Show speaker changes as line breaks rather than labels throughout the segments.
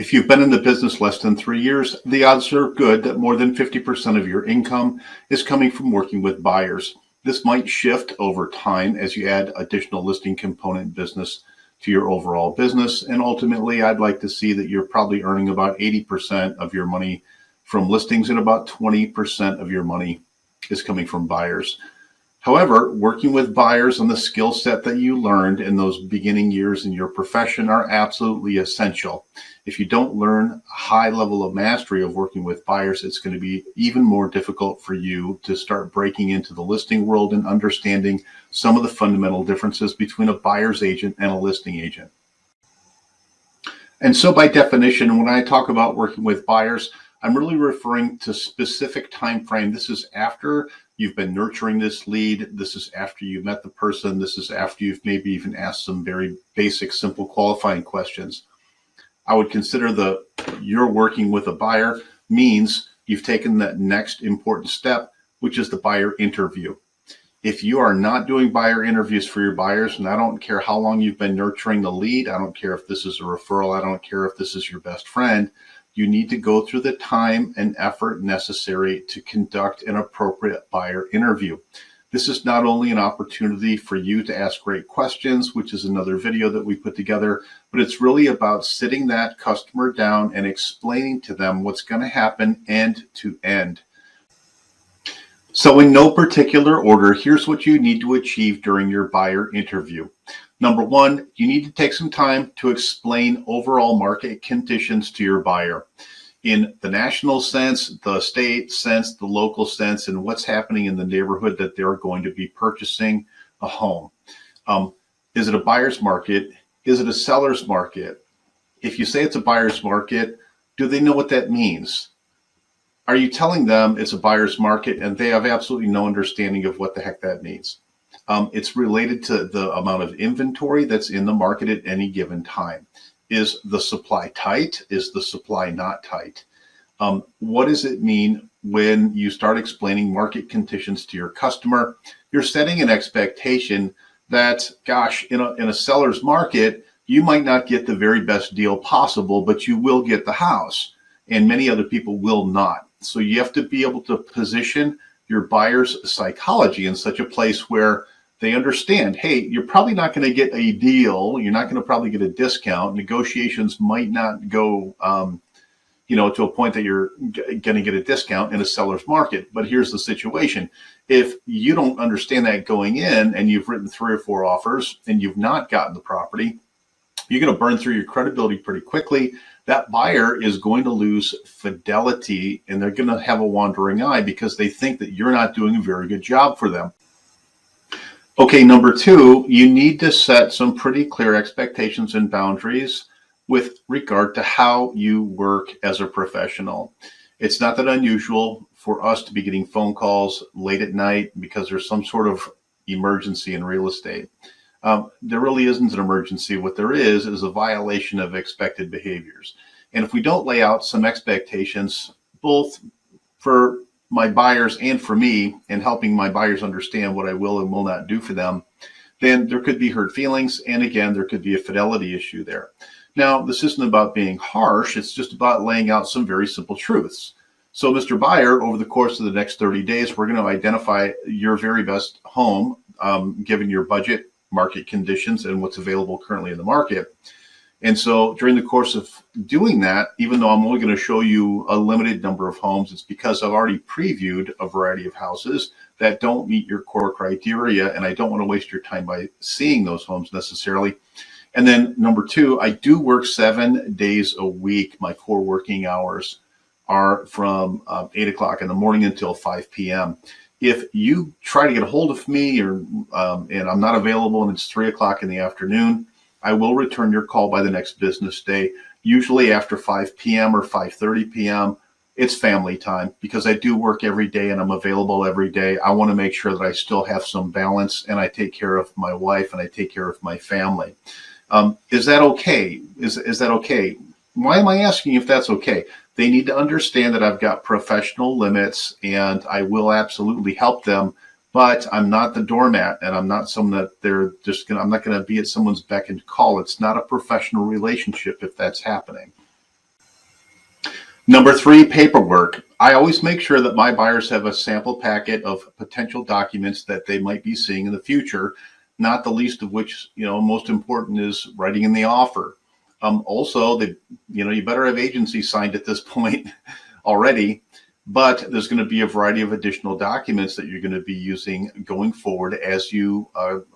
If you've been in the business less than 3 years, the odds are good that more than 50% of your income is coming from working with buyers. This might shift over time as you add additional listing component business to your overall business. And ultimately, I'd like to see that you're probably earning about 80% of your money from listings and about 20% of your money is coming from buyers. However, working with buyers and the skill set that you learned in those beginning years in your profession are absolutely essential. If you don't learn a high level of mastery of working with buyers, it's going to be even more difficult for you to start breaking into the listing world and understanding some of the fundamental differences between a buyer's agent and a listing agent. And so by definition, when I talk about working with buyers, I'm really referring to specific time frame. This is after you've been nurturing this lead. This is after you've met the person. This is after you've maybe even asked some very basic, simple qualifying questions. I would consider you're working with a buyer means you've taken that next important step, which is the buyer interview. If you are not doing buyer interviews for your buyers, and I don't care how long you've been nurturing the lead, I don't care if this is a referral, I don't care if this is your best friend, you need to go through the time and effort necessary to conduct an appropriate buyer interview. This is not only an opportunity for you to ask great questions, which is another video that we put together, but it's really about sitting that customer down and explaining to them what's going to happen end to end. So in no particular order, here's what you need to achieve during your buyer interview. Number one, you need to take some time to explain overall market conditions to your buyer in the national sense, the state sense, the local sense, and what's happening in the neighborhood that they're going to be purchasing a home. Is it a buyer's market? Is it a seller's market? If you say it's a buyer's market, do they know what that means? Are you telling them it's a buyer's market and they have absolutely no understanding of what the heck that means? It's related to the amount of inventory that's in the market at any given time. Is the supply tight? Is the supply not tight? What does it mean when you start explaining market conditions to your customer? You're setting an expectation that, gosh, in a seller's market, you might not get the very best deal possible, but you will get the house, and many other people will not. So you have to be able to position your buyer's psychology in such a place where they understand, hey, you're probably not going to get a deal. You're not going to probably get a discount. Negotiations might not go, to a point that you're going to get a discount in a seller's market. But here's the situation. If you don't understand that going in and you've written 3 or 4 offers and you've not gotten the property, you're going to burn through your credibility pretty quickly. That buyer is going to lose fidelity and they're going to have a wandering eye because they think that you're not doing a very good job for them. Okay, number 2, you need to set some pretty clear expectations and boundaries with regard to how you work as a professional. It's not that unusual for us to be getting phone calls late at night because there's some sort of emergency in real estate. There really isn't an emergency. What there is a violation of expected behaviors. And if we don't lay out some expectations, both for my buyers and for me, and helping my buyers understand what I will and will not do for them, then there could be hurt feelings. And again, there could be a fidelity issue there. Now, this isn't about being harsh. It's just about laying out some very simple truths. So, Mr. Buyer, over the course of the next 30 days, we're going to identify your very best home, given your budget, market conditions, and what's available currently in the market. And so during the course of doing that, even though I'm only going to show you a limited number of homes, it's because I've already previewed a variety of houses that don't meet your core criteria, and I don't want to waste your time by seeing those homes necessarily. And then number 2, I do work 7 days a week. My core working hours are from 8 o'clock in the morning until 5 p.m. If you try to get a hold of me and I'm not available and it's 3 o'clock in the afternoon, I will return your call by the next business day, usually after 5 p.m. or 5:30 p.m. It's family time because I do work every day and I'm available every day. I want to make sure that I still have some balance and I take care of my wife and I take care of my family. Is that okay? Is that okay? Why am I asking if that's okay? They need to understand that I've got professional limits and I will absolutely help them, but I'm not the doormat and I'm not someone that I'm not going to be at someone's beck and call. It's not a professional relationship if that's happening. Number three, paperwork. I always make sure that my buyers have a sample packet of potential documents that they might be seeing in the future, not the least of which, most important is writing in the offer. Also, you better have agency signed at this point already, but there's going to be a variety of additional documents that you're going to be using going forward as you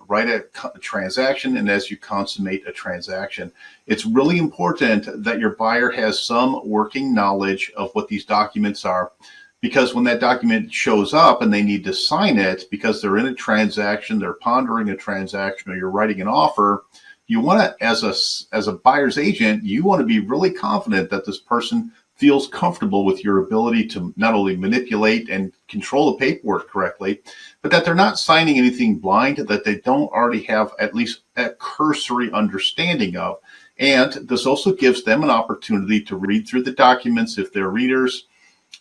write a transaction and as you consummate a transaction. It's really important that your buyer has some working knowledge of what these documents are, because when that document shows up and they need to sign it because they're in a transaction, they're pondering a transaction, or you're writing an offer, you want to, as a buyer's agent, you want to be really confident that this person feels comfortable with your ability to not only manipulate and control the paperwork correctly, but that they're not signing anything blind that they don't already have at least a cursory understanding of. And this also gives them an opportunity to read through the documents if they're readers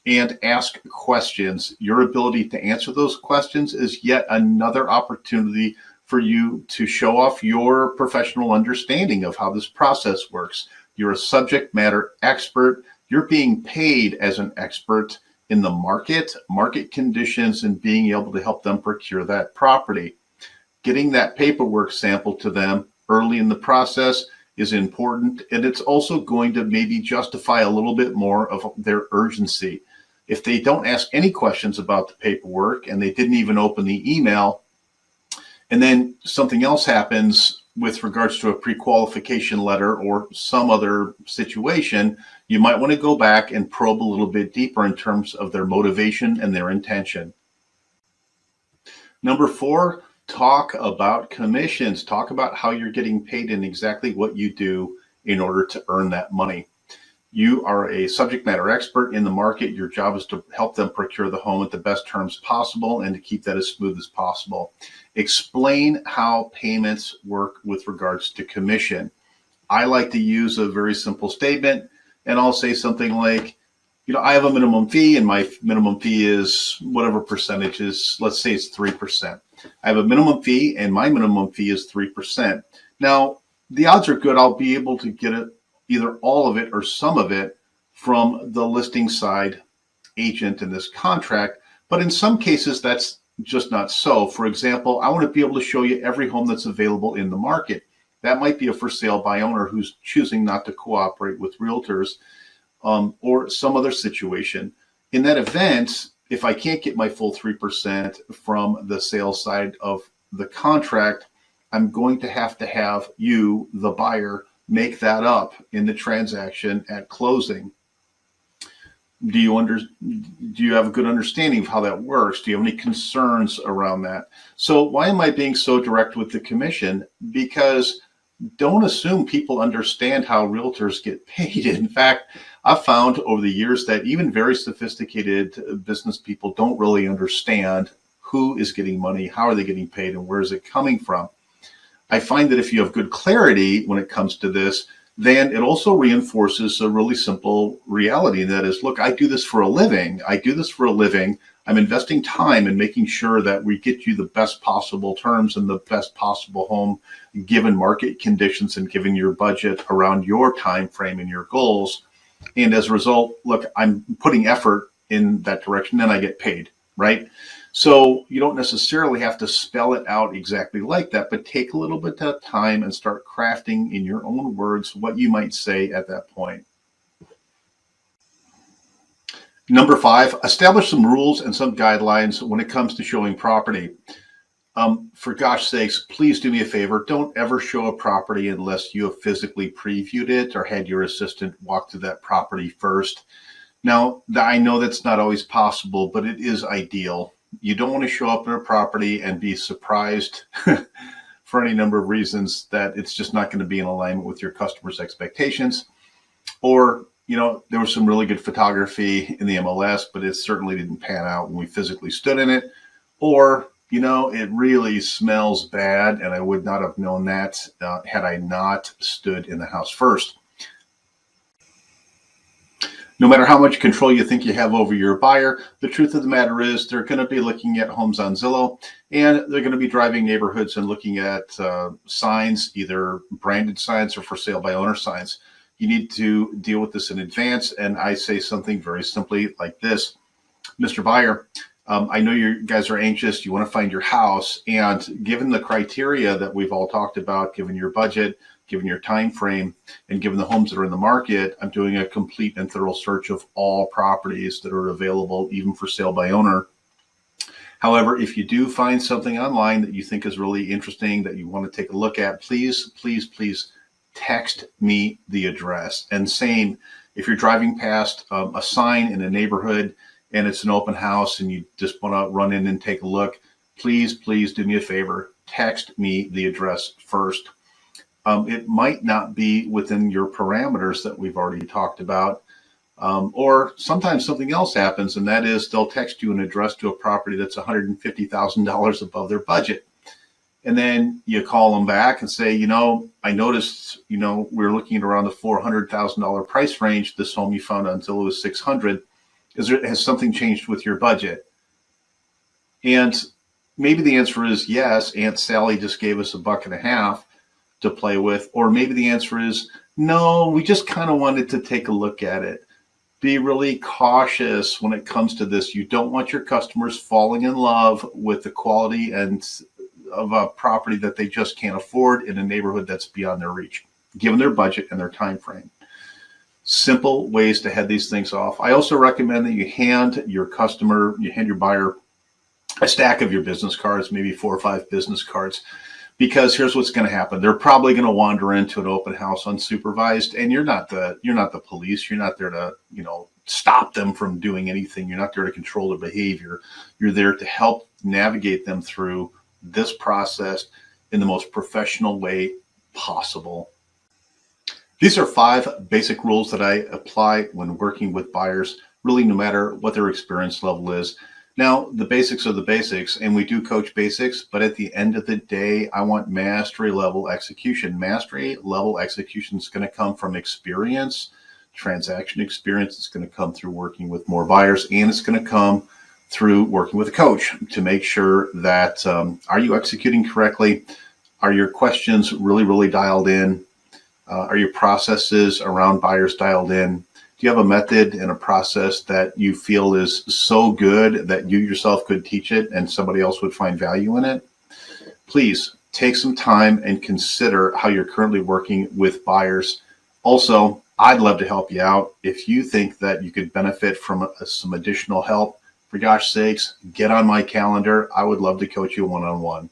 and ask questions. Your ability to answer those questions is yet another opportunity for you to show off your professional understanding of how this process works. You're a subject matter expert. You're being paid as an expert in the market conditions, and being able to help them procure that property. Getting that paperwork sample to them early in the process is important, and it's also going to maybe justify a little bit more of their urgency. If they don't ask any questions about the paperwork and they didn't even open the email, and then something else happens with regards to a pre-qualification letter or some other situation, you might want to go back and probe a little bit deeper in terms of their motivation and their intention. Number four, talk about commissions. Talk about how you're getting paid and exactly what you do in order to earn that money. You are a subject matter expert in the market. Your job is to help them procure the home at the best terms possible and to keep that as smooth as possible. Explain how payments work with regards to commission. I like to use a very simple statement, and I'll say something like, I have a minimum fee, and my minimum fee is whatever percentage is, let's say it's 3%. I have a minimum fee, and my minimum fee is 3%. Now, the odds are good I'll be able to get it, either all of it or some of it, from the listing side agent in this contract. But in some cases, that's just not so. For example, I want to be able to show you every home that's available in the market. That might be a for sale by owner who's choosing not to cooperate with realtors, or some other situation. In that event, if I can't get my full 3% from the sales side of the contract, I'm going to have you, the buyer, make that up in the transaction at closing. Do you have a good understanding of how that works? Do you have any concerns around that? So why am I being so direct with the commission? Because don't assume people understand how realtors get paid. In fact, I've found over the years that even very sophisticated business people don't really understand who is getting money, how are they getting paid, and where is it coming from. I find that if you have good clarity when it comes to this, then it also reinforces a really simple reality. And that is, look, I do this for a living. I'm investing time in making sure that we get you the best possible terms and the best possible home, given market conditions and given your budget around your time frame and your goals. And as a result, look, I'm putting effort in that direction and I get paid, right? So you don't necessarily have to spell it out exactly like that, but take a little bit of time and start crafting in your own words what you might say at that point. Number five, establish some rules and some guidelines when it comes to showing property. For gosh sakes, please do me a favor. Don't ever show a property unless you have physically previewed it or had your assistant walk through that property first. Now, I know that's not always possible, but it is ideal. You don't want to show up in a property and be surprised for any number of reasons that it's just not going to be in alignment with your customers' expectations. Or, there was some really good photography in the MLS, but it certainly didn't pan out when we physically stood in it. Or, it really smells bad, and I would not have known that had I not stood in the house first. No matter how much control you think you have over your buyer, the truth of the matter is they're going to be looking at homes on Zillow, and they're going to be driving neighborhoods and looking at signs, either branded signs or for sale by owner signs. you need to deal with this in advance. And I say something very simply like this: Mr. Buyer, I know you guys are anxious. You want to find your house. And given the criteria that we've all talked about, given your budget, given your time frame, and given the homes that are in the market, I'm doing a complete and thorough search of all properties that are available, even for sale by owner. However, if you do find something online that you think is really interesting, that you want to take a look at, please, please, please text me the address. And same, if you're driving past a sign in a neighborhood and it's an open house and you just want to run in and take a look, please, please do me a favor, text me the address first. It might not be within your parameters that we've already talked about. Or sometimes something else happens, and that is they'll text you an address to a property that's $150,000 above their budget. And then you call them back and say, I noticed, we're looking at around the $400,000 price range. This home you found on Zillow is $600,000. Has something changed with your budget? And maybe the answer is yes. Aunt Sally just gave us $1.50 to play with. Or maybe the answer is no, we just kind of wanted to take a look at it. Be really cautious when it comes to this. You don't want your customers falling in love with the quality and of a property that they just can't afford in a neighborhood that's beyond their reach, given their budget and their time frame. Simple ways to head these things off. I also recommend that you hand your buyer a stack of your business cards, maybe 4 or 5 business cards. Because here's what's going to happen. They're probably going to wander into an open house unsupervised, and you're not the police. You're not there to, stop them from doing anything. You're not there to control their behavior. You're there to help navigate them through this process in the most professional way possible. These are 5 basic rules that I apply when working with buyers, really no matter what their experience level is. Now, the basics are the basics, and we do coach basics, but at the end of the day, I want mastery level execution. Mastery level execution is going to come from experience, transaction experience. It's going to come through working with more buyers, and it's going to come through working with a coach to make sure that are you executing correctly? Are your questions really, really dialed in? Are your processes around buyers dialed in? Do you have a method and a process that you feel is so good that you yourself could teach it and somebody else would find value in it? Please take some time and consider how you're currently working with buyers. Also, I'd love to help you out. If you think that you could benefit from some additional help, for gosh sakes, get on my calendar. I would love to coach you one-on-one.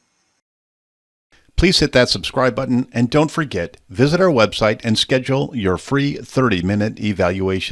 Please hit that subscribe button, and don't forget, visit our website and schedule your free 30-minute evaluation.